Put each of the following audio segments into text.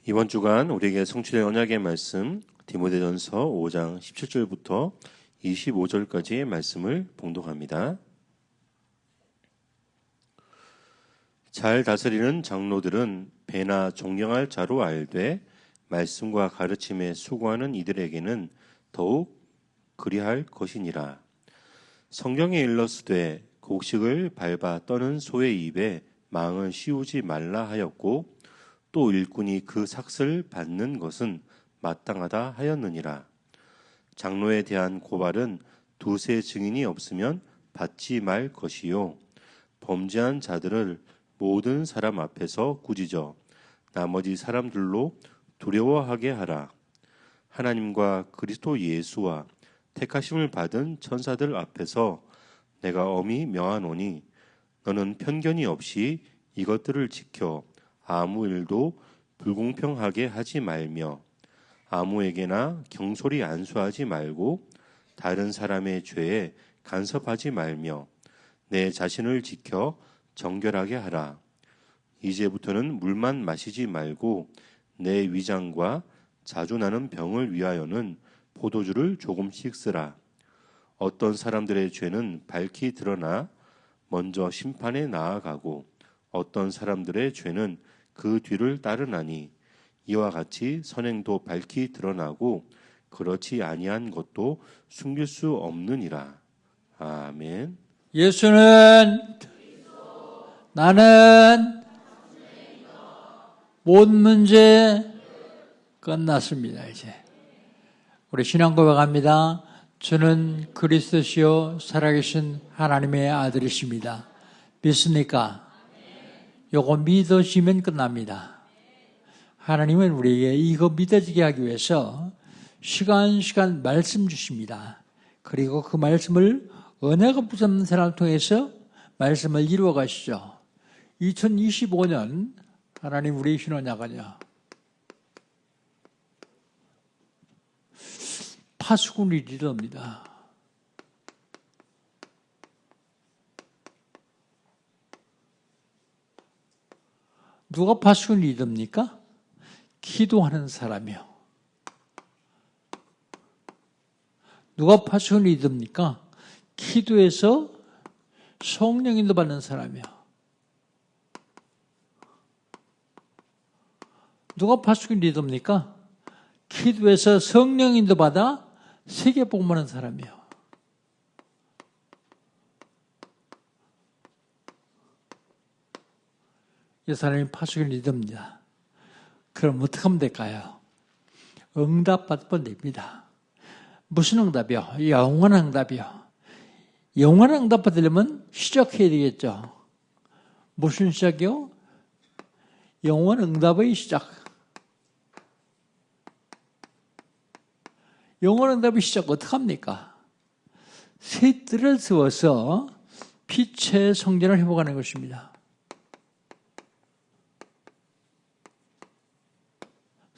이번 주간 우리에게 성취된 언약의 말씀 디모데전서 5장 17절부터 25절까지의 말씀을 봉독합니다. 잘 다스리는 장로들은 배나 존경할 자로 알되 말씀과 가르침에 수고하는 이들에게는 더욱 그리할 것이니라. 성경에 일렀으되 곡식을 밟아 떠는 소의 입에 망을 씌우지 말라 하였고 또 일꾼이 그 삭을 받는 것은 마땅하다 하였느니라. 장로에 대한 고발은 두세 증인이 없으면 받지 말 것이요 범죄한 자들을 모든 사람 앞에서 꾸짖어 나머지 사람들로 두려워하게 하라. 하나님과 그리스도 예수와 택하심을 받은 천사들 앞에서 내가 엄히 명하노니 너는 편견이 없이 이것들을 지켜 아무 일도 불공평하게 하지 말며 아무에게나 경솔히 안수하지 말고 다른 사람의 죄에 간섭하지 말며 내 자신을 지켜 정결하게 하라. 이제부터는 물만 마시지 말고 내 위장과 자주 나는 병을 위하여는 포도주를 조금씩 쓰라. 어떤 사람들의 죄는 밝히 드러나 먼저 심판에 나아가고 어떤 사람들의 죄는 그 뒤를 따르나니 이와 같이 선행도 밝히 드러나고 그렇지 아니한 것도 숨길 수 없느니라. 아멘. 예수는 나는 모든 문제 끝났습니다. 이제 우리 신앙 고백합니다. 주는 그리스도시요 살아계신 하나님의 아들이십니다. 믿습니까? 요거 믿으시면 끝납니다. 하나님은 우리에게 이거 믿어지게 하기 위해서 시간 말씀 주십니다. 그리고 그 말씀을 은혜가 붙잡는 사람을 통해서 말씀을 이루어 가시죠. 2025년 하나님 우리의 신혼야간이요. 파수꾼이 리더입니다. 누가 파수꾼 리더입니까? 기도하는 사람이요. 누가 파수꾼 리더입니까? 기도해서 성령 인도 받는 사람이요. 누가 파수꾼 리더입니까? 기도해서 성령 인도 받아 세계 복음하는 사람이요. 이 사람이 파수꾼 리더입니다. 그럼 어떻게 하면 될까요? 응답 받으면 됩니다. 무슨 응답이요? 영원한 응답이요. 영원한 응답 받으려면 시작해야 되겠죠. 무슨 시작이요? 영원 응답의 시작. 영원 응답의 시작 어떻게 합니까? 새 뜰을 세워서 빛의 성전을 회복하는 것입니다.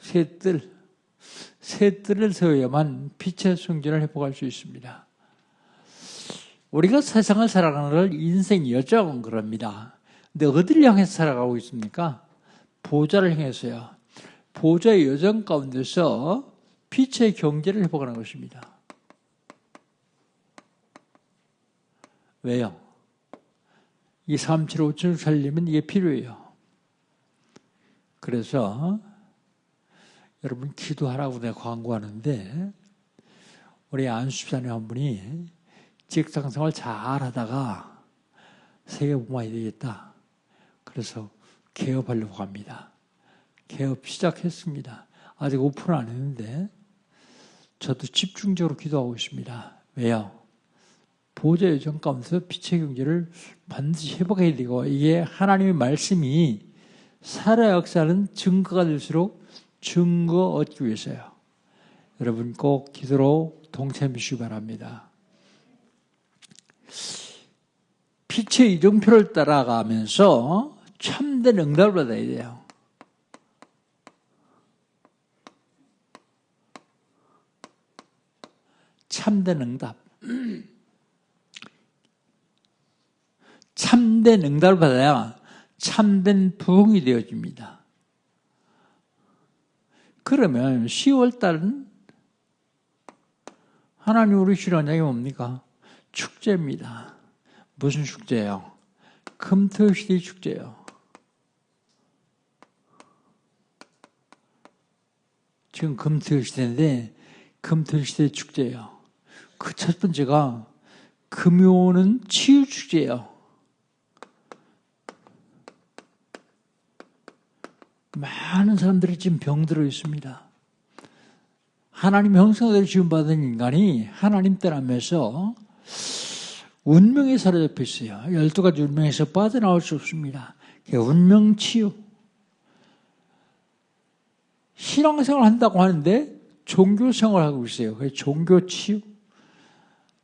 새 뜰을 세워야만 빛의 성전을 회복할 수 있습니다. 우리가 세상을 살아가는 걸 인생 여정은 그럽니다. 근데 어디를 향해서 살아가고 있습니까? 보좌를 향해서요. 보좌의 여정 가운데서 빛의 경제를 회복하는 것입니다. 왜요? 이 375층을 살려면 이게 필요해요. 그래서 여러분 기도하라고 내가 광고하는데 우리 안수집사님 한 분이 직장생활 잘 하다가 세계복음화해야 되겠다. 그래서 개업하려고 합니다. 개업 시작했습니다. 아직 오픈 안 했는데 저도 집중적으로 기도하고 있습니다. 왜요? 보좌 여정 가운데서 빛의 경제를 반드시 회복해야 되고 이게 하나님의 말씀이 살아 역사하는 증거가 될수록 증거 얻기 위해서요. 여러분 꼭 기도로 동참해 주시기 바랍니다. 빛의 이정표를 따라가면서 참된 응답을 받아야 돼요. 참된 응답. 참된 응답을 받아야 참된 부흥이 되어집니다. 그러면 10월 달은 하나님 우리 주시는 언약이 뭡니까? 축제입니다. 무슨 축제예요? 금토시대 축제예요. 지금 금토시대인데 금토시대 축제예요. 그 첫 번째가 금요는 치유 축제예요. 많은 사람들이 지금 병들어 있습니다. 하나님 형상대로 지음받은 인간이 하나님 떠나면서 운명에 사로잡혀 있어요. 12가지 운명에서 빠져나올 수 없습니다. 운명치유. 신앙생활을 한다고 하는데 종교생활을 하고 있어요. 그래서 종교치유.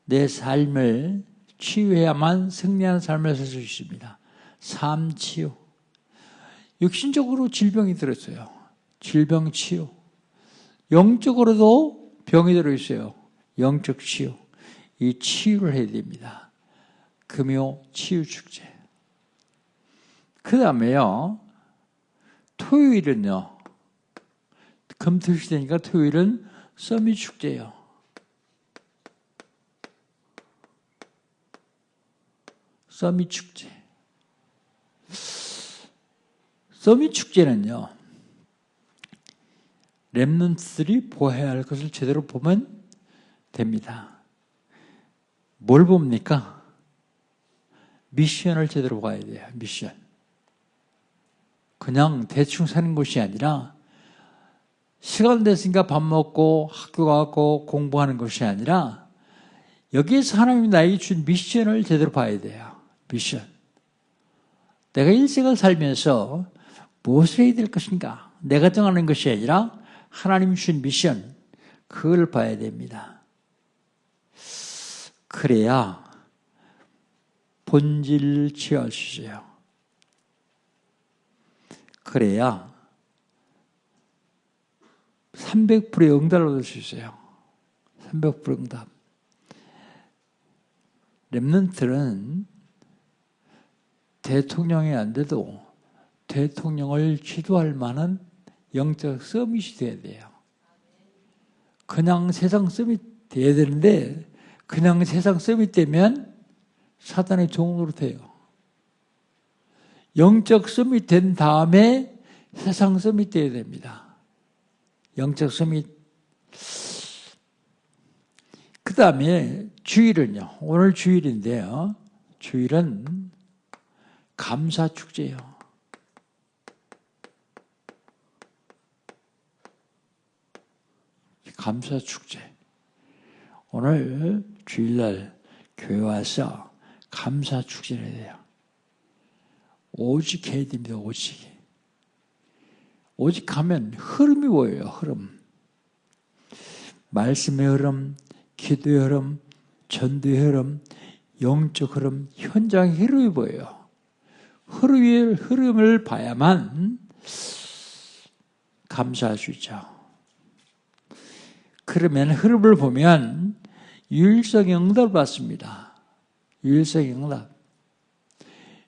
내 삶을 치유해야만 승리하는 삶을 살 수 있습니다. 삶치유. 육신적으로 질병이 들었어요. 질병치유. 영적으로도 병이 들어있어요. 영적 치유. 이 치유를 해야 됩니다. 금요 치유축제. 그 다음에요. 토요일은요. 금토시대니까 토요일은 서밋축제예요. 서밋축제. 서밋축제는요. 렘넌트들이 보아야 할 것을 제대로 보면 됩니다. 뭘 봅니까? 미션을 제대로 봐야 돼요. 미션. 그냥 대충 사는 것이 아니라 시간 됐으니까 밥 먹고 학교 가고 공부하는 것이 아니라 여기에서 하나님이 나에게 준 미션을 제대로 봐야 돼요. 미션. 내가 일생을 살면서 무엇을 해야 될 것인가? 내가 정하는 것이 아니라 하나님이 준 미션, 그걸 봐야 됩니다. 그래야 본질을 취할 수 있어요. 그래야 300%의 응답을 얻을 수 있어요. 300% 응답. 렘넌트는 대통령이 안 돼도 대통령을 지도할 만한 영적 서밋이 돼야 돼요. 그냥 세상 서밋 돼야 되는데 그냥 세상 서밋 되면 사단의 종으로 돼요. 영적 서밋 된 다음에 세상 서밋 돼야 됩니다. 영적 서밋. 그 다음에 주일은요. 오늘 주일인데요. 주일은 감사축제예요. 감사축제. 오늘 주일날 교회 와서 감사축제를 해야 돼요. 오직 해야 됩니다. 오직. 오직 하면 흐름이 보여요. 흐름. 말씀의 흐름, 기도의 흐름, 전도의 흐름, 영적 흐름, 현장의 흐름이 보여요. 흐름을 봐야만 감사할 수 있죠. 그러면 흐름을 보면 유일성 응답을 받습니다. 유일성 응답.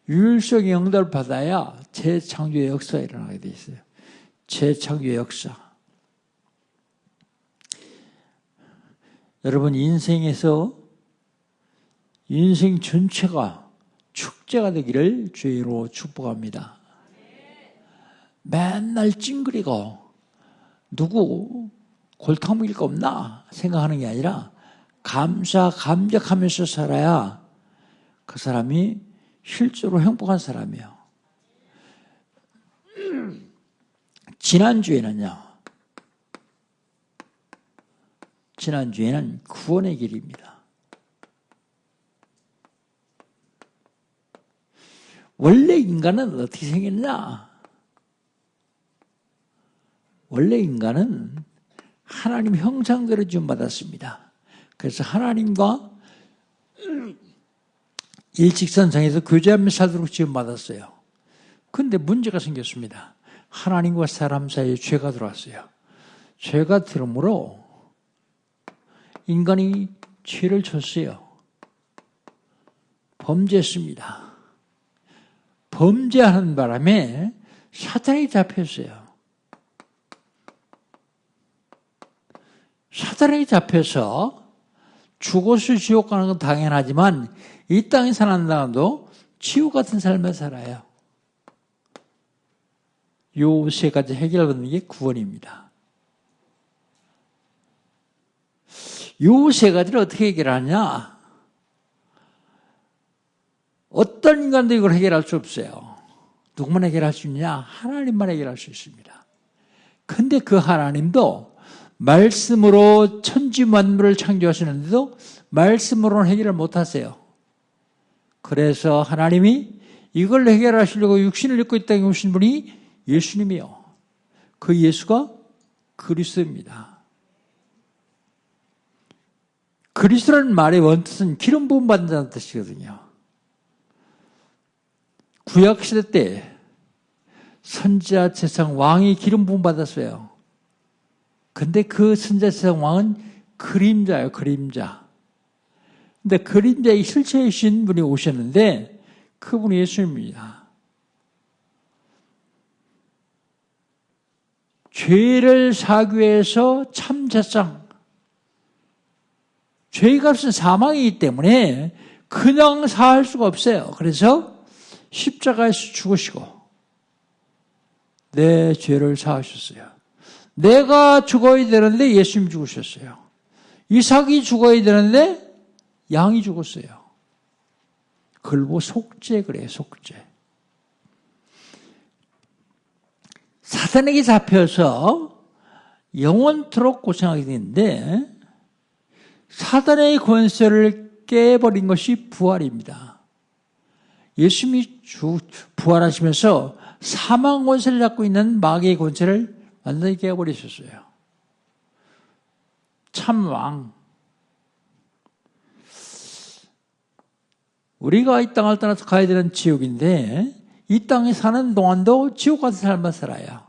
유일성 응답을 받아야 재창조의 역사가 일어나게 돼 있어요. 재창조의 역사. 여러분 인생에서 인생 전체가 축제가 되기를 주의로 축복합니다. 맨날 찡그리고 누구 골탕 먹일 거 없나 생각하는 게 아니라 감격하면서 살아야 그 사람이 실제로 행복한 사람이에요. 지난주에는 구원의 길입니다. 원래 인간은 어떻게 생겼나? 원래 인간은 하나님 형상대로 지음받았습니다. 그래서 하나님과 일직선상에서 교제하며 살도록 지음받았어요. 그런데 문제가 생겼습니다. 하나님과 사람 사이에 죄가 들어왔어요. 죄가 들어오므로 인간이 죄를 졌어요. 범죄했습니다. 범죄하는 바람에 사탄이 잡혔어요. 사단에게 잡혀서 죽어서 지옥 가는 건 당연하지만 이 땅에 사는 사람도 지옥 같은 삶을 살아요. 요 세 가지 해결받는 게 구원입니다. 요 세 가지를 어떻게 해결하냐? 어떤 인간도 이걸 해결할 수 없어요. 누구만 해결할 수 있냐? 하나님만 해결할 수 있습니다. 근데 그 하나님도 말씀으로 천지 만물을 창조하시는데도 말씀으로는 해결을 못하세요. 그래서 하나님이 이걸 해결하시려고 육신을 입고 이 땅에 오신 분이 예수님이요. 그 예수가 그리스도입니다. 그리스도라는 말의 원뜻은 기름 부음 받는다는 뜻이거든요. 구약시대 때 선지자 제사장 왕이 기름 부음 받았어요. 근데 그 선지자 제사장 왕은 그림자예요. 그림자. 근데 그림자의 실체이신 분이 오셨는데 그분이 예수님입니다. 죄를 사기 위해서 참 제사장. 죄의 값은 사망이기 때문에 그냥 사할 수가 없어요. 그래서 십자가에서 죽으시고 내 죄를 사하셨어요. 내가 죽어야 되는데 예수님 죽으셨어요. 이삭이 죽어야 되는데 양이 죽었어요. 그걸 보고 속죄 그래요. 속죄. 사단에게 잡혀서 영원토록 고생하게 되는데 사단의 권세를 깨버린 것이 부활입니다. 예수님이 부활하시면서 사망 권세를 잡고 있는 마귀의 권세를 완전히 깨버리셨어요. 참왕. 우리가 이 땅을 떠나서 가야 되는 지옥인데 이 땅에 사는 동안도 지옥 같은 삶을 살아요.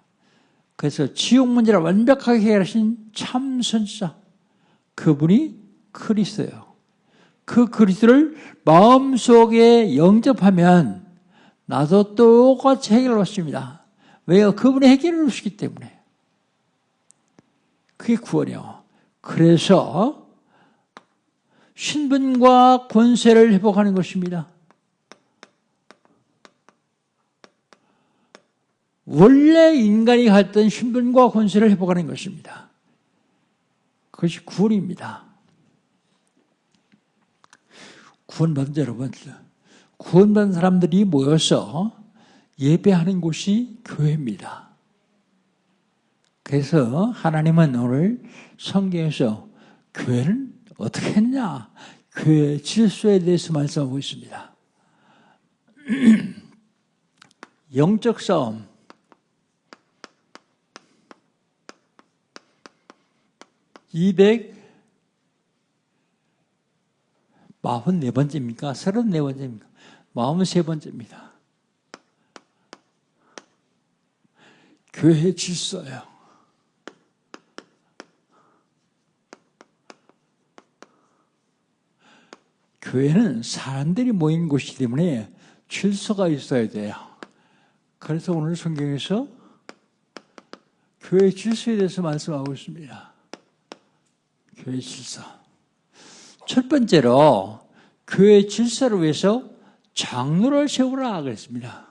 그래서 지옥 문제를 완벽하게 해결하신 참 선지자. 그분이 그리스도예요. 그 그리스도를 마음속에 영접하면 나도 똑같이 해결을 받습니다. 왜요? 그분이 해결을 주시기 때문에. 그게 구원이요. 그래서 신분과 권세를 회복하는 것입니다. 원래 인간이 갖던 신분과 권세를 회복하는 것입니다. 그것이 구원입니다. 구원받은 여러분, 구원받은 사람들이 모여서 예배하는 곳이 교회입니다. 그래서 하나님은 오늘 성경에서 교회는 어떻게 했냐? 교회 질서에 대해서 말씀하고 있습니다. 영적 싸움. 244번째입니까? 34번째입니까? 43번째입니다. 교회 질서요. 교회는 사람들이 모인 곳이기 때문에 질서가 있어야 돼요. 그래서 오늘 성경에서 교회 질서에 대해서 말씀하고 있습니다. 교회 질서. 첫 번째로 교회 질서를 위해서 장로를 세우라 그랬습니다.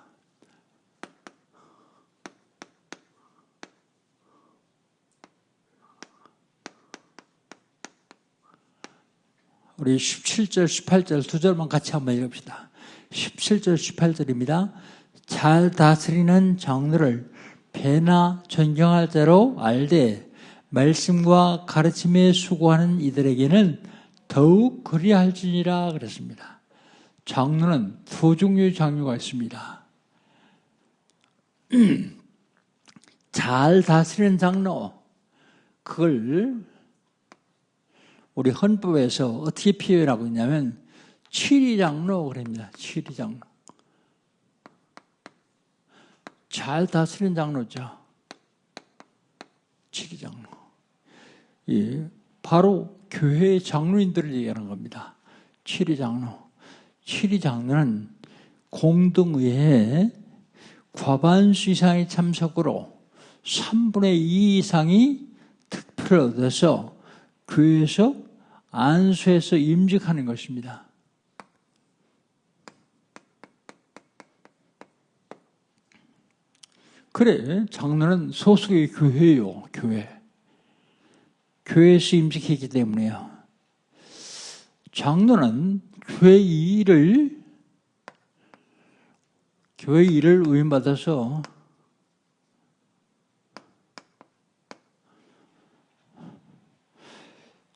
우리 17절, 18절 두 절만 같이 한번 읽읍시다. 17절, 18절입니다. 잘 다스리는 장로를 배나 존경할 자로 알되 말씀과 가르침에 수고하는 이들에게는 더욱 그리할지니라 그랬습니다. 장로는 두 종류의 장로가 있습니다. 잘 다스리는 장로, 그걸 우리 헌법에서 어떻게 표현하고 있냐면 치리장로 그럽니다. 치리장로. 잘 다스리는 장로죠. 치리장로. 예, 바로 교회의 장로인들을 얘기하는 겁니다. 치리장로. 치리장로는 공동의회에 과반수 이상의 참석으로 3분의 2 이상이 득표를 얻어서 교회에서 안수해서 임직하는 것입니다. 그래, 장로는 소속의 교회예요, 교회. 교회에서 임직했기 때문에요. 장로는 교회 일을 의임받아서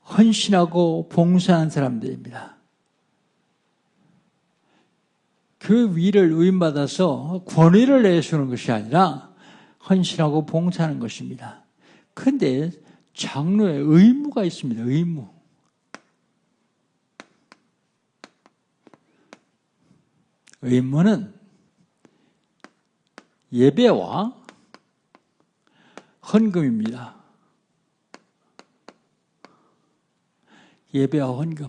헌신하고 봉사하는 사람들입니다. 그 위를 의임받아서 권위를 내세우는 것이 아니라 헌신하고 봉사하는 것입니다. 그런데 장로의 의무가 있습니다. 의무. 의무는 예배와 헌금입니다. 예배와 헌금.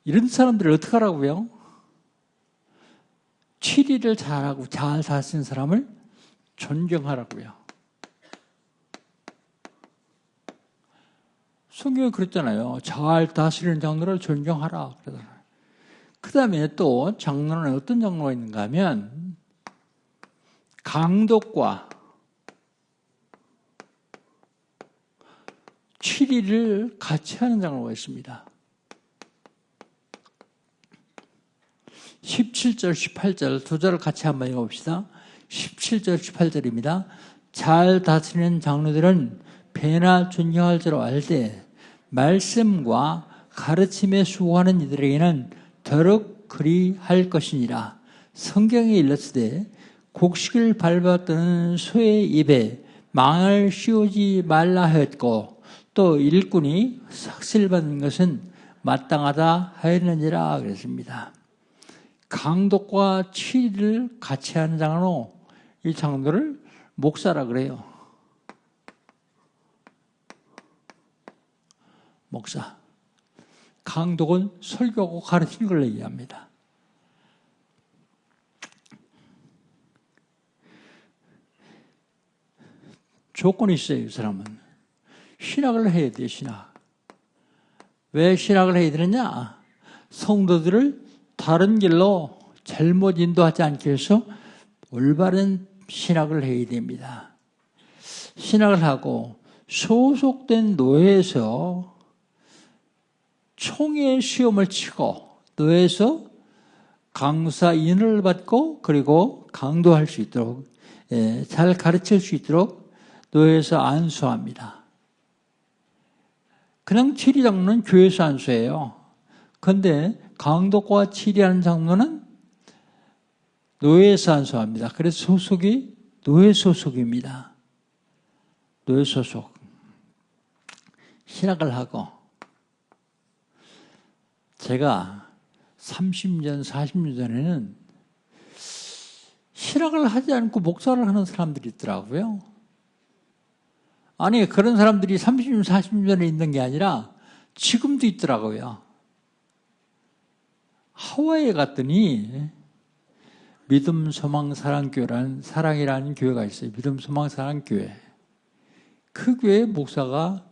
이런 사람들을 어떻게 하라고요? 7일을 잘하고 잘 사신 사람을 존경하라고요. 성경에 그랬잖아요. 잘 다스리는 장로를 존경하라. 그 다음에 또 장로는 어떤 장로가 있는가 하면 강독과 7일을 같이 하는 장로가 있습니다. 17절, 18절 두 절을 같이 한번 읽어봅시다. 17절, 18절입니다. 잘 다스리는 장로들은 배나 존경할 줄 알되 말씀과 가르침에 수고하는 이들에게는 더욱 그리할 것이니라. 성경에 일렀으되 곡식을 밟았던 소의 입에 망을 씌우지 말라 하였고 또 일꾼이 삭슬받는 것은 마땅하다 하였느니라 그랬습니다. 강독과 7일을 같이 하는 장로, 이 장로를 목사라 그래요. 목사. 강독은 설교하고 가르치는 걸 얘기합니다. 조건이 있어요, 이 사람은. 신학을 해야 돼요, 신학. 왜 신학을 해야 되느냐? 성도들을 다른 길로 잘못 인도하지 않기 위해서 올바른 신학을 해야 됩니다. 신학을 하고 소속된 노예에서 총회 시험을 치고 노예에서 강사 인을 받고 그리고 강도할 수 있도록 잘 가르칠 수 있도록 노예에서 안수합니다. 그냥 치리장로는 교회에서 안수해요. 그런데 강독과 치리하는 장로는 노예에서 안수합니다. 그래서 소속이 노예 소속입니다. 노예 소속. 신학을 하고 제가 30년, 40년 전에는 신학을 하지 않고 목사를 하는 사람들이 있더라고요. 아니, 그런 사람들이 30년, 40년 전에 있는 게 아니라 지금도 있더라고요. 하와이에 갔더니 믿음, 소망, 사랑교회라는 사랑이라는 교회가 있어요. 믿음, 소망, 사랑교회. 그 교회 목사가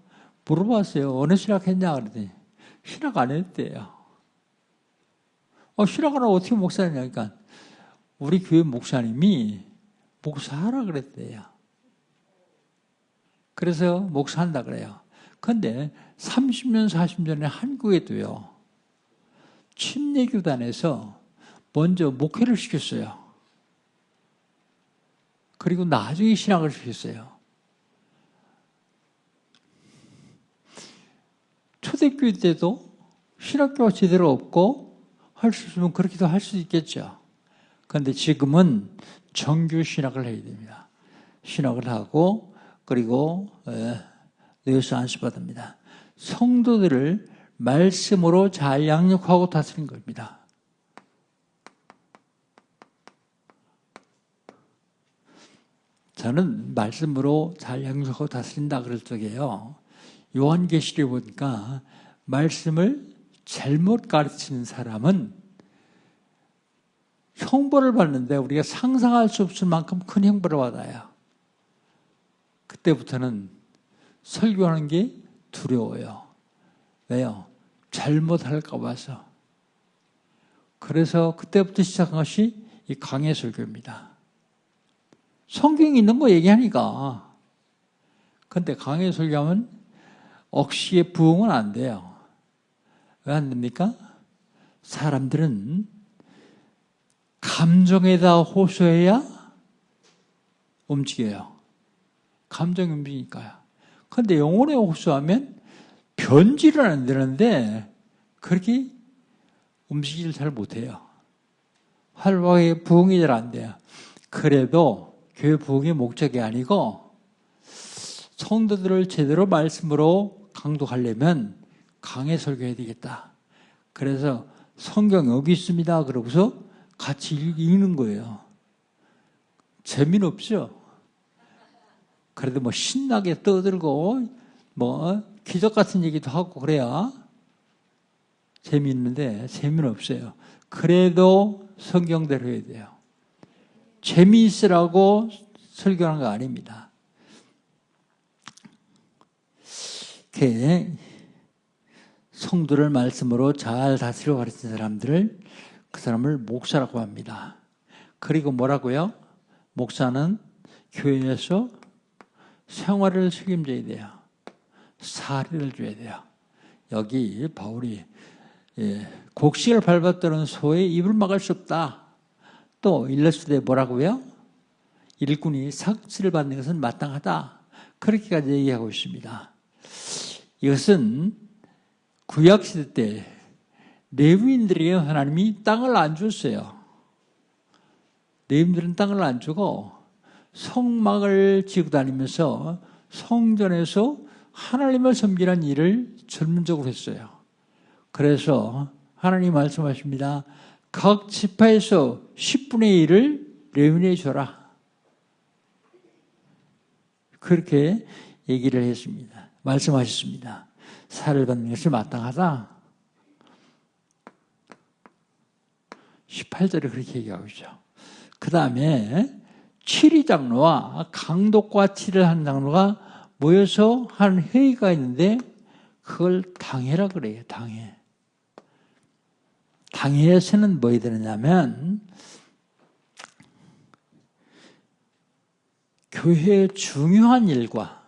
물어봤어요. 어느 신학 했냐 그러더니 신학 안 했대요. 신학 안 하고 어떻게 목사냐 그러니까 우리 교회 목사님이 목사하라 그랬대요. 그래서 목사한다 그래요. 그런데 30년, 40년 전에 한국에도요. 침례교단에서 먼저 목회를 시켰어요. 그리고 나중에 신학을 시켰어요. 초대교회 때도 신학교가 제대로 없고 할 수 있으면 그렇게도 할 수 있겠죠. 그런데 지금은 정규 신학을 해야 됩니다. 신학을 하고 그리고 뇌에서 안수받습니다. 성도들을 말씀으로 잘 양육하고 다스린 겁니다. 저는 말씀으로 잘 양육하고 다스린다 그럴 적에요. 요한계시를 보니까 말씀을 잘못 가르치는 사람은 형벌을 받는데 우리가 상상할 수 없을 만큼 큰 형벌을 받아요. 그때부터는 설교하는 게 두려워요. 왜요? 잘못할까 봐서. 그래서 그때부터 시작한 것이 이 강해 설교입니다. 성경에 있는 거 얘기하니까. 근데 강해 설교하면 억시에 부응은 안 돼요. 왜 안 됩니까? 사람들은 감정에다 호소해야 움직여요. 감정이 움직이니까요. 그런데 영혼에 호소하면 변질은 안 되는데 그렇게 움직이질 잘 못해요. 활발하게 부응이 잘 안 돼요. 그래도 교회 부응이 목적이 아니고 성도들을 제대로 말씀으로 강독하려면 강해 설교해야 되겠다. 그래서 성경 여기 있습니다. 그러고서 같이 읽는 거예요. 재미는 없죠. 그래도 뭐 신나게 떠들고 뭐 기적 같은 얘기도 하고 그래야 재미있는데 재미는 없어요. 그래도 성경대로 해야 돼요. 재미있으라고 설교하는 거 아닙니다. 이렇게 성도를 말씀으로 잘 다스리고 가르친 사람들을 그 사람을 목사라고 합니다. 그리고 뭐라고요? 목사는 교회에서 생활을 책임져야 돼요. 사례를 줘야 돼요. 여기 바울이 곡식을 밟았다는 소에 입을 막을 수 없다. 또 일러스되 뭐라고요? 일꾼이 삭스를 받는 것은 마땅하다. 그렇게까지 얘기하고 있습니다. 이것은 구약시대 때 레위인들에게 하나님이 땅을 안 줬어요. 레위인들은 땅을 안 주고 성막을 지고 다니면서 성전에서 하나님을 섬기는 일을 전문적으로 했어요. 그래서 하나님 말씀하십니다. 각 지파에서 10분의 1을 레위인에게 줘라. 그렇게 얘기를 했습니다. 말씀하셨습니다. 살을 받는 것이 마땅하다. 18절에 그렇게 얘기하고 있죠. 그 다음에 치리 장로와 강독과 치를 한 장로가 모여서 한 회의가 있는데 그걸 당회라 그래요. 당회. 당회에서는 뭐 해야 되느냐면 교회의 중요한 일과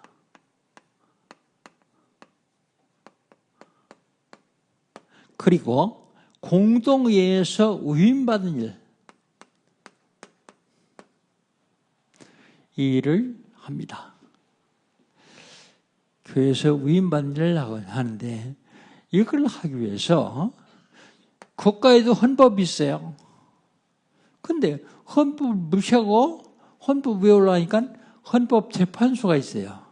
그리고 공동회의에서 위임받은 일, 이 일을 합니다. 교회에서 위임받는 일을 하는데 이걸 하기 위해서 국가에도 헌법이 있어요. 근데 헌법을 무시하고 헌법 외우려니까 헌법재판소가 있어요.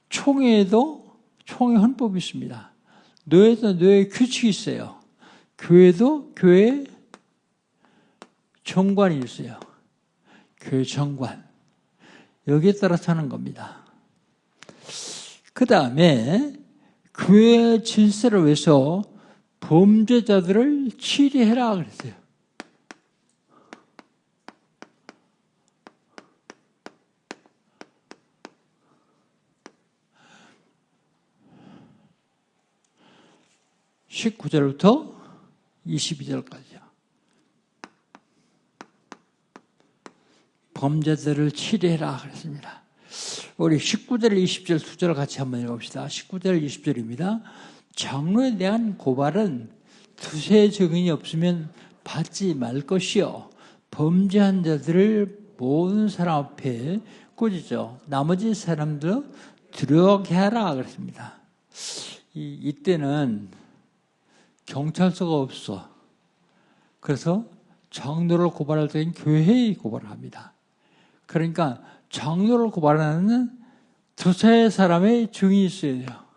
총회에도 총회 헌법이 있습니다. 노예도 노예 규칙이 있어요. 교회도 교회 정관이 있어요. 교회 정관. 여기에 따라서 하는 겁니다. 그 다음에 교회 질서를 위해서 범죄자들을 치리해라 그랬어요. (19절부터) 22절까지요. 범죄자들을 치리해라 그랬습니다. 우리 19절, 20절 두 절 같이 한번 읽어봅시다. 19절, 20절입니다. 장로에 대한 고발은 두세 증인이 없으면 받지 말 것이요. 범죄한 자들을 모든 사람 앞에 꾸짖어 나머지 사람도 두려워하게 하라 그랬습니다. 이때는 경찰서가 없어. 그래서 장로를 고발할 때는 교회에 고발을 합니다. 그러니까 장로를 고발하는 두세 사람의 증인이 있어야 돼요.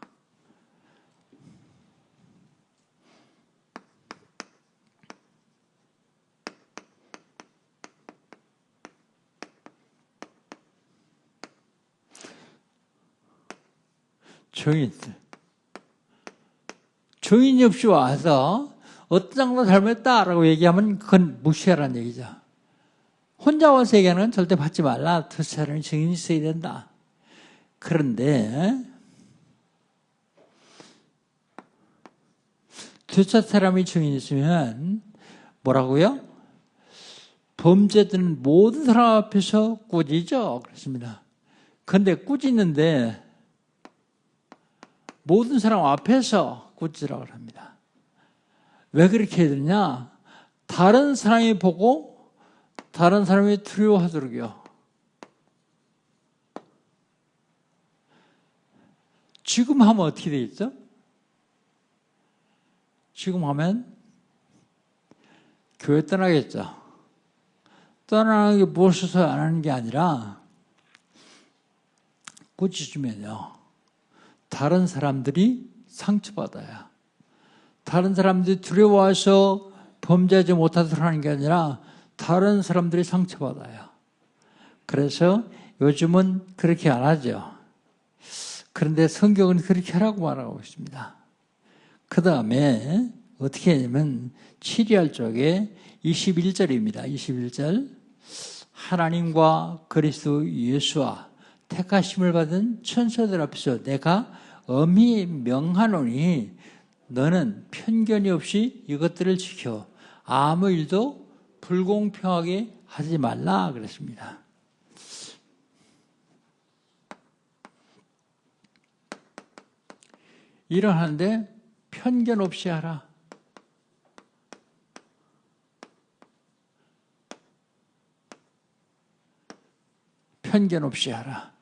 증인이 없이 와서 어떤 장로 잘못했다라고 얘기하면 그건 무시하라는 얘기죠. 혼자 와서 얘기하는 건 절대 받지 말라. 두 사람이 증인이 있어야 된다. 그런데 두세 사람이 증인이 있으면 뭐라고요? 범죄들은 모든 사람 앞에서 꾸짖어. 그렇습니다. 그런데 꾸짖는데 모든 사람 앞에서 꾸짖으라고 합니다. 왜 그렇게 해야 되느냐? 다른 사람이 보고 다른 사람이 두려워하도록요. 지금 하면 어떻게 되겠죠? 지금 하면 교회 떠나겠죠. 떠나는 게 무엇을 안 하는 게 아니라 꾸짖으면요. 다른 사람들이 상처받아요. 다른 사람들이 두려워해서 범죄하지 못하도록 하는 게 아니라 다른 사람들이 상처받아요. 그래서 요즘은 그렇게 안 하죠. 그런데 성경은 그렇게 하라고 말하고 있습니다. 그 다음에 어떻게 하냐면 7절 쪽에 21절입니다. 21절 하나님과 그리스도 예수와 택하심을 받은 천사들 앞에서 내가 엄히 명하노니 너는 편견이 없이 이것들을 지켜 아무 일도 불공평하게 하지 말라 그랬습니다. 일어나는데 편견 없이 하라. 편견 없이 하라.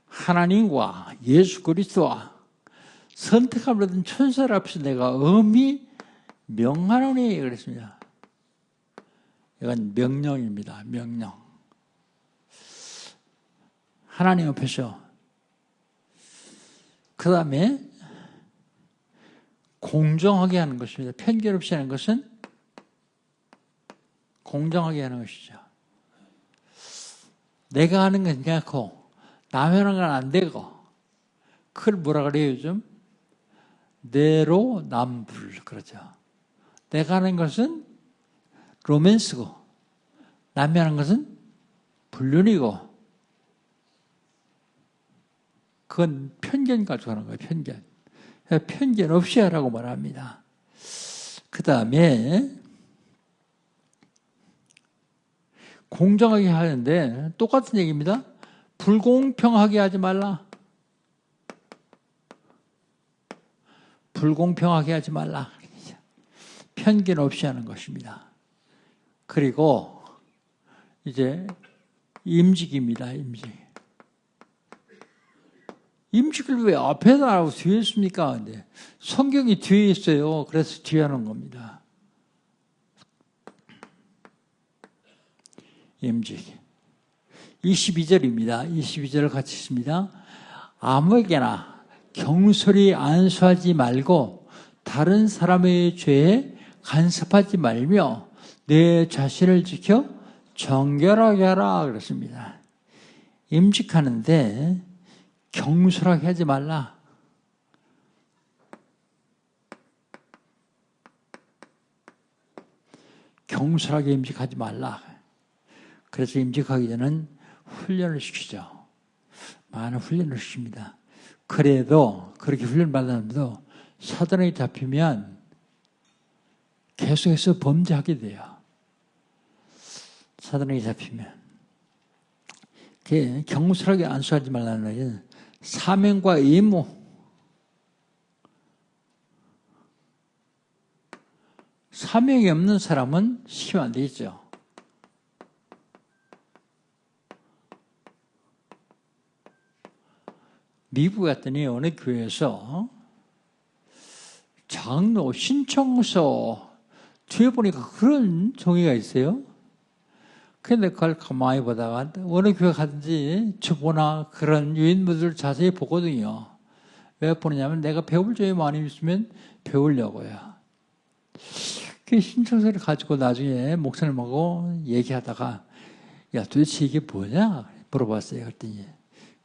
하나님과 예수 그리스도와 선택함을 받은 천사들 앞에서 내가 엄히 명하노니 그랬습니다. 이건 명령입니다. 명령. 하나님 앞에서. 그 다음에 공정하게 하는 것입니다. 편견 없이 하는 것은 공정하게 하는 것이죠. 내가 하는 건 괜찮고 남의 하는 건 안 되고 그걸 뭐라 그래요 요즘? 내로남불 그러죠. 내가 하는 것은 로맨스고 남이 하는 것은 불륜이고 그건 편견 가지고 하는 거예요. 편견. 편견 없이 하라고 말합니다. 그 다음에 공정하게 하는데 똑같은 얘기입니다. 불공평하게 하지 말라. 불공평하게 하지 말라. 편견 없이 하는 것입니다. 그리고 이제 임직입니다. 임직을 왜 앞에다 하고 뒤에 있습니까? 근데 성경이 뒤에 있어요. 그래서 뒤에 하는 겁니다. 임직. 22절입니다. 22절을 같이 있습니다. 아무에게나 경솔히 안수하지 말고 다른 사람의 죄에 간섭하지 말며 내 자신을 지켜 정결하게 하라 그랬습니다. 임직하는데 경솔하게 하지 말라. 경솔하게 임직하지 말라. 그래서 임직하기 전에는 훈련을 시키죠. 많은 훈련을 시킵니다. 그래도 그렇게 훈련 받았는데도 사단에 잡히면 계속해서 범죄하게 돼요. 사단에 잡히면. 경솔하게 안수하지 말라는 것은 사명과 의무. 사명이 없는 사람은 시키면 안 되죠. 미국 갔더니 어느 교회에서 장로 신청서 뒤에 보니까 그런 종이가 있어요. 근데 그걸 가만히 보다가 어느 교회 가든지 주보나 그런 유인물들을 자세히 보거든요. 왜 보느냐면 내가 배울 점이 많이 있으면 배우려고요. 그 신청서를 가지고 나중에 목사님하고 얘기하다가 야 도대체 이게 뭐냐 물어봤어요. 그랬더니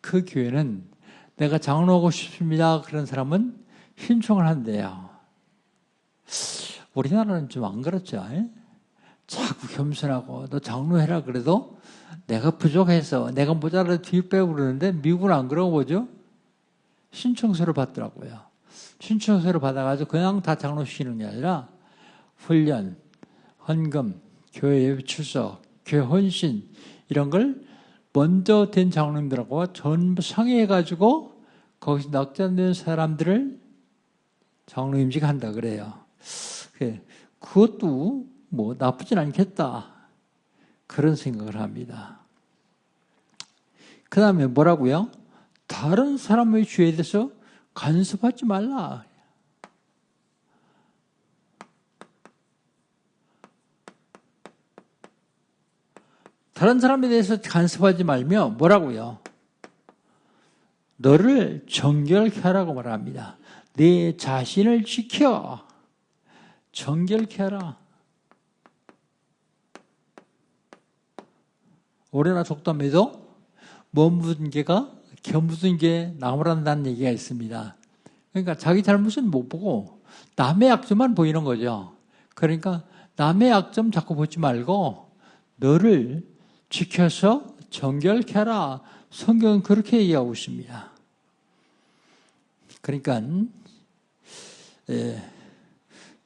그 교회는 내가 장로하고 싶습니다. 그런 사람은 신청을 한대요. 우리나라는 좀 안 그렇죠. 에? 자꾸 겸손하고 너 장로해라 그래도 내가 부족해서 내가 모자라도 뒤 빼고 그러는데 미국은 안 그러고 뭐죠? 신청서를 받더라고요. 신청서를 받아가지고 그냥 다 장로시키는 게 아니라 훈련, 헌금, 교회 예배 출석, 교회 헌신 이런 걸 먼저 된 장로님들하고 전부 상의해가지고 거기서 낙장된 사람들을 장로 임직한다 그래요. 그것도 뭐 나쁘진 않겠다 그런 생각을 합니다. 그 다음에 뭐라고요? 다른 사람의 죄에 대해서 간섭하지 말라. 다른 사람에 대해서 간섭하지 말며 뭐라고요? 너를 정결케 하라고 말합니다. 내 자신을 지켜 정결케 하라. 오래나 속담에도 못 묻은 개가 겨 묻은 개 나무란다는 얘기가 있습니다. 그러니까 자기 잘못은 못 보고 남의 약점만 보이는 거죠. 그러니까 남의 약점 자꾸 보지 말고 너를 지켜서 정결케 하라. 성경은 그렇게 얘기하고 있습니다. 그러니까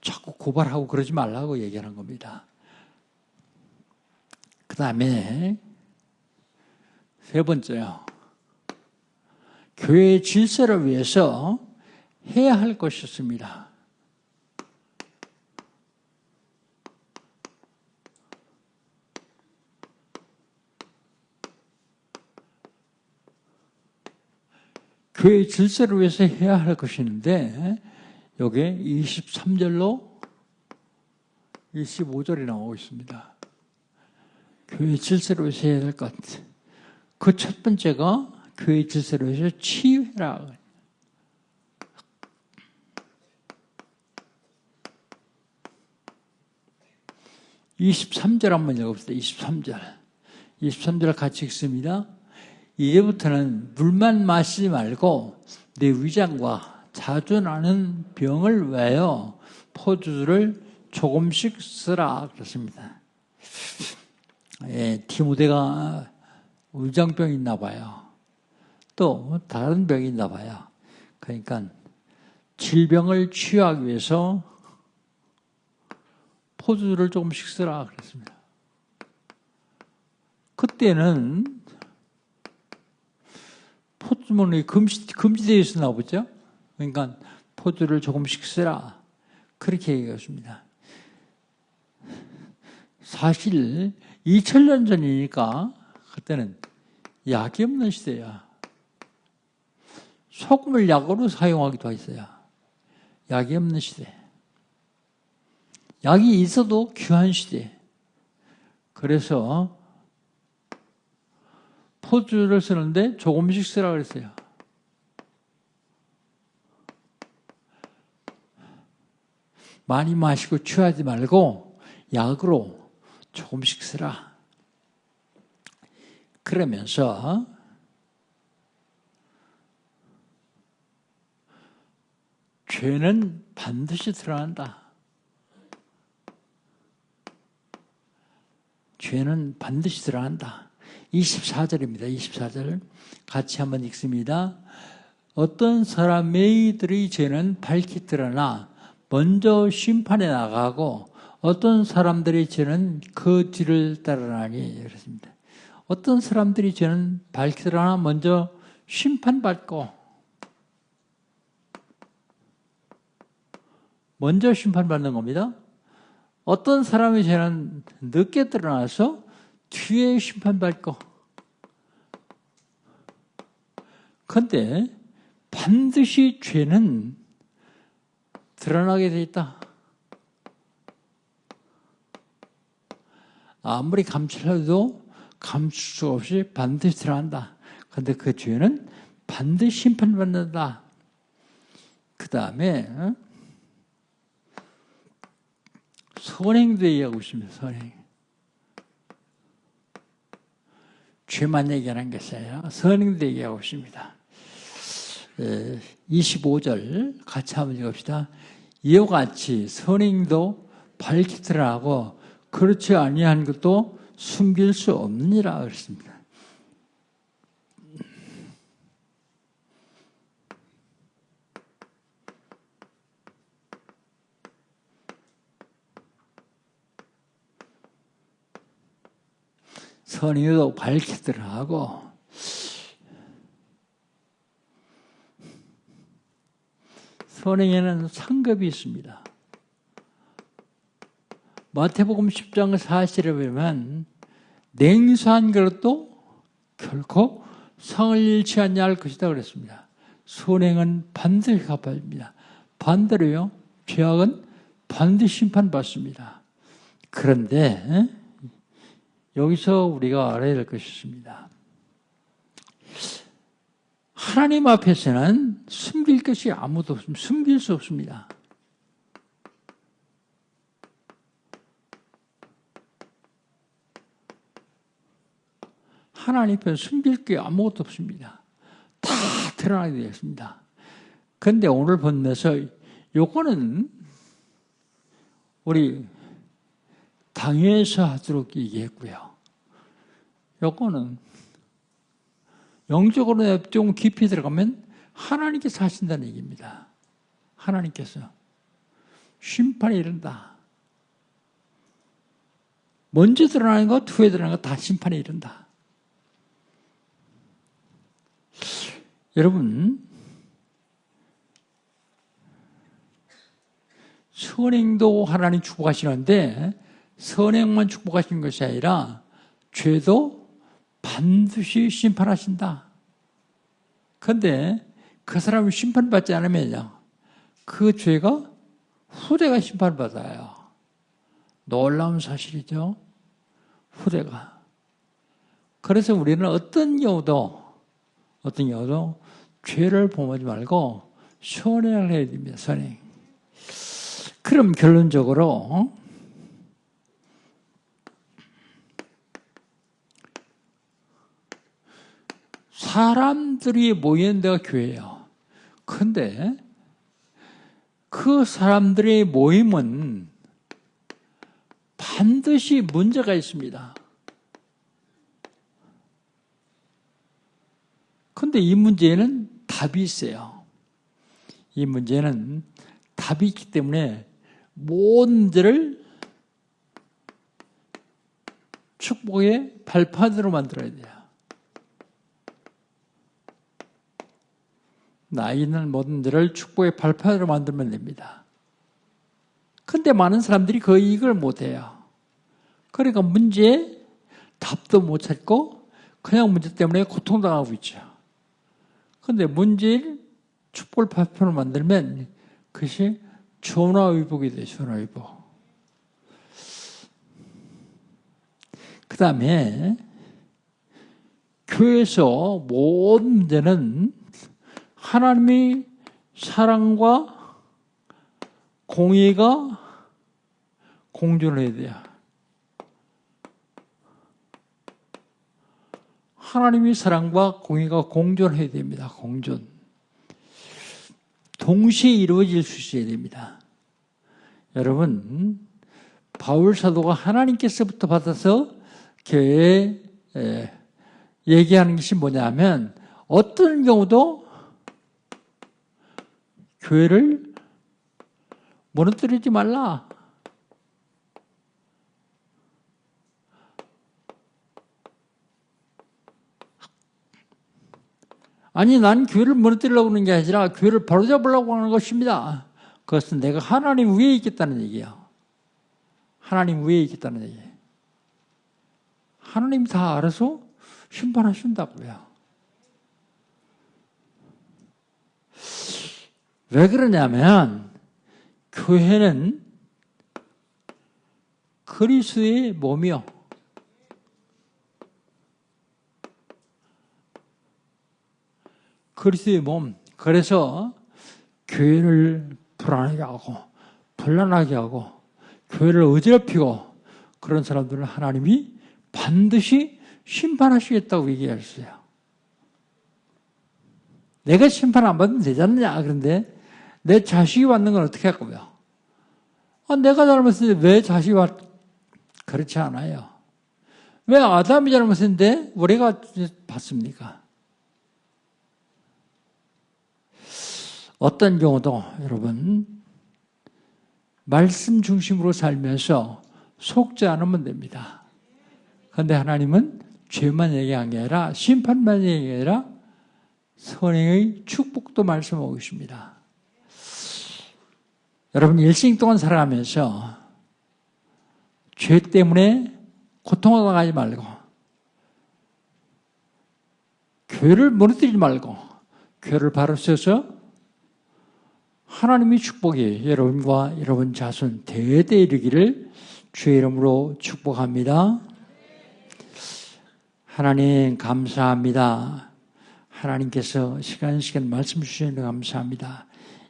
자꾸 고발하고 그러지 말라고 얘기하는 겁니다. 그 다음에 세 번째요. 교회의 질서를 위해서 해야 할 것이 있습니다. 교회의 질서를 위해서 해야 할 것이 있는데 여기에 23절로 25절이 나오고 있습니다. 교회의 질서를 위해서 해야 될 것. 그 첫 번째가 교회의 질서를 위해서 치유해라. 23절 한번 읽어봅시다. 23절 같이 읽습니다. 이제부터는 물만 마시지 말고 내 위장과 자주 나는 병을 위하여 포도주를 조금씩 쓰라 그렇습니다. 디모데가 위장병이 있나 봐요. 또 다른 병이 있나 봐요. 그러니까 질병을 치유하기 위해서 포도주를 조금씩 쓰라 그랬습니다. 그때는 포도주는 금지되어 있었나 보죠. 그러니까 포도주를 조금씩 쓰라 그렇게 얘기했습니다. 사실 2000년 전이니까 그때는 약이 없는 시대야. 소금을 약으로 사용하기도 했어요. 약이 없는 시대. 약이 있어도 귀한 시대. 그래서 포도주를 쓰는데 조금씩 쓰라 그랬어요. 많이 마시고 취하지 말고 약으로 조금씩 쓰라. 그러면서 죄는 반드시 드러난다. 죄는 반드시 드러난다. 24절입니다. 24절 같이 한번 읽습니다. 어떤 사람의 죄는 밝히 드러나 먼저 심판에 나가고 어떤 사람들의 죄는 그 뒤를 따르나니 그렇습니다. 어떤 사람들의 죄는 밝히 드러나 먼저 심판받고 먼저 심판받는 겁니다. 어떤 사람의 죄는 늦게 드러나서 뒤에 심판받고 그런데 반드시 죄는 드러나게 돼 있다. 아무리 감추려도 감출 수 없이 반드시 드러난다. 그런데 그 죄는 반드시 심판받는다. 그 다음에 선행도 얘기하고 있습니다. 선행. 죄만 얘기하는 것이 아니라 선행도 얘기하고 있습니다. 25절 같이 한번 읽읍시다. 이와 같이 선행도 밝히 드러나고 그렇지 아니한 것도 숨길 수 없느니라 그랬습니다. 선행도 밝히 드러나고 선행에는 상급이 있습니다. 마태복음 10장 40절에 보면 냉수한 그릇도 결코 상을 잃지 않냐 할 것이다 그랬습니다. 선행은 반드시 갚아집니다. 반대로요, 죄악은 반드시 심판받습니다. 그런데 여기서 우리가 알아야 될 것이 있습니다. 하나님 앞에서는 숨길 것이 아무도 없습니다. 숨길 수 없습니다. 하나님 앞에 숨길 게 아무것도 없습니다. 다 드러나게 되어 있습니다. 그런데 오늘 본문에서 요거는 우리 당회에서 하도록 얘기했고요. 요거는 영적으로 좀 깊이 들어가면 하나님께서 하신다는 얘기입니다. 하나님께서 심판이 이른다. 먼저 드러나는 것, 후에 드러나는 것 다 심판이 이른다. 여러분, 선행도 하나님 축복하시는데 선행만 축복하시는 것이 아니라 죄도 반드시 심판하신다. 그런데 그 사람이 심판받지 않으면요, 그 죄가 후대가 심판받아요. 놀라운 사실이죠. 후대가. 그래서 우리는 어떤 경우도 죄를 범하지 말고 선행을 해야 됩니다. 선행. 그럼 결론적으로 사람들이 모이는 데가 교회예요. 그런데 그 사람들의 모임은 반드시 문제가 있습니다. 그런데 이 문제에는 답이 있어요. 이 문제는 답이 있기 때문에 모든 문제를 축복의 발판으로 만들어야 돼요. 나이는 모든 문제를 축복의 발판으로 만들면 됩니다. 그런데 많은 사람들이 거의 이걸 못해요. 그러니까 문제에 답도 못 찾고 그냥 문제 때문에 고통당하고 있죠. 그런데 문제를 축복의 발판으로 만들면 그것이 전화위복이 돼요. 전화위복. 그 다음에 교회에서 모든 문제는 하나님의 사랑과 공의가 공존을 해야 돼요. 하나님의 사랑과 공의가 공존해야 됩니다. 공존. 동시에 이루어질 수 있어야 됩니다. 여러분, 바울 사도가 하나님께서부터 받아서 교회에 얘기하는 것이 뭐냐면 어떤 경우도 교회를 무너뜨리지 말라. 아니, 난 교회를 무너뜨리려고 하는 게 아니라 교회를 바로잡으려고 하는 것입니다. 그것은 내가 하나님 위에 있겠다는 얘기예요. 하나님 위에 있겠다는 얘기예요. 하나님 다 알아서 심판하신다고요. 왜 그러냐면 교회는 그리스도의 몸이요. 그리스도의 몸. 그래서 교회를 불안하게 하고 불안하게 하고 교회를 어지럽히고 그런 사람들은 하나님이 반드시 심판하시겠다고 얘기했어요. 내가 심판 안 받으면 되지 않느냐. 그런데 내 자식이 받는 건 어떻게 할 거고요? 내가 잘못했는데 왜 자식이 그렇지 않아요. 왜 아담이 잘못했는데 우리가 받습니까? 어떤 경우도 여러분 말씀 중심으로 살면서 속지 않으면 됩니다. 그런데 하나님은 죄만 얘기한 게 아니라 심판만 얘기한 게 아니라 선행의 축복도 말씀하고 계십니다. 여러분 일생 동안 살아가면서 죄 때문에 고통을 당하지 말고 교회를 무너뜨리지 말고 교회를 바로 세워서 하나님의 축복이 여러분과 여러분 자손 대대에 이르기를 주의 이름으로 축복합니다. 하나님 감사합니다. 하나님께서 시간 말씀 주시는 데 감사합니다.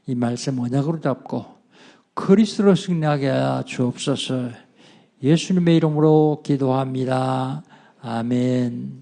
이 말씀 언약으로 잡고 그리스도로 승리하게 하여 주옵소서. 예수님의 이름으로 기도합니다. 아멘.